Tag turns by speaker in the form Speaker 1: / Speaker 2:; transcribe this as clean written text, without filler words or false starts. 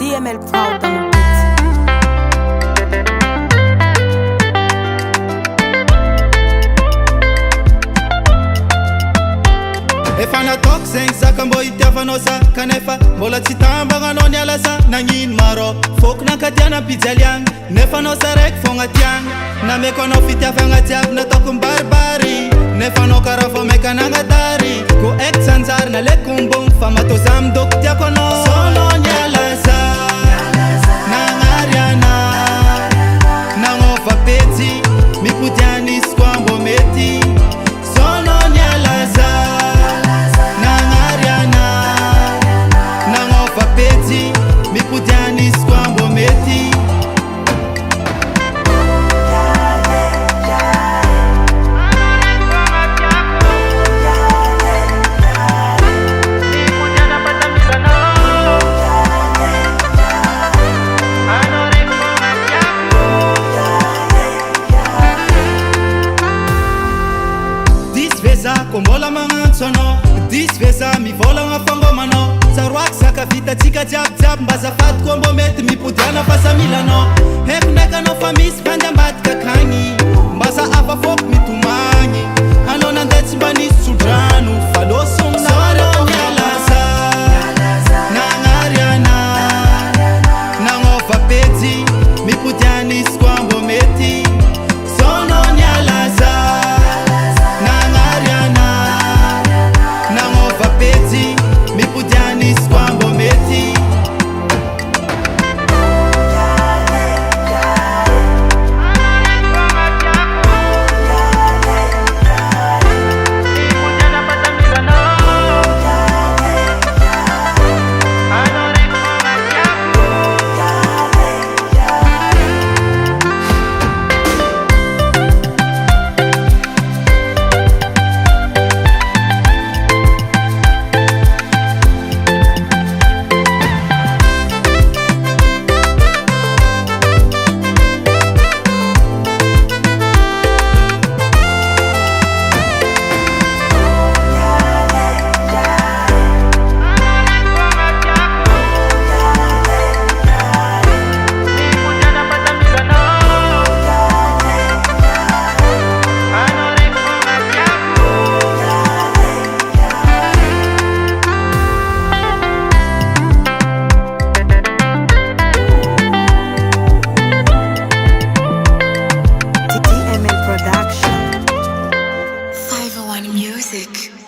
Speaker 1: DML proud on the beat.
Speaker 2: Efa nataoko zegny zaka mbô itiavanao za kanefa mbola tsy tambagna anao niala za nagnino marô fôko nankadiana ampijaliagna nefa anao za raiky fogna tiagna nameko anao fitiavagna jiaby nataoko mibaribary nefa anao karaha vao maika nagnadary ko aiky tsanjary naleko mbogno fa matô za midoko tiako anao sonao niala za nagnariana nagnova petsy mipodiana izy koa mbô mety sonao niala za MIPODIANA izy koa mbô mety Disy veza ko mbola magnantso anao disy veza mivolagna fangomanao tsaroaky zaka vitatsika jiabijiaby mba zafady koa mbô mety mipodiana fa sa milanao haiko ndraiky anao fa misy mpandy ambadika akagny mba za afa fôko mitomagny anao nandeha tsy mba nisy tsodrano fa losomnao nialaza nagnariana nagnova petsy mipodiana izy koa mbô mety sonao nialaza nagnariana nagnova petsy MIPODIANA izy koa mbô mety
Speaker 1: Music.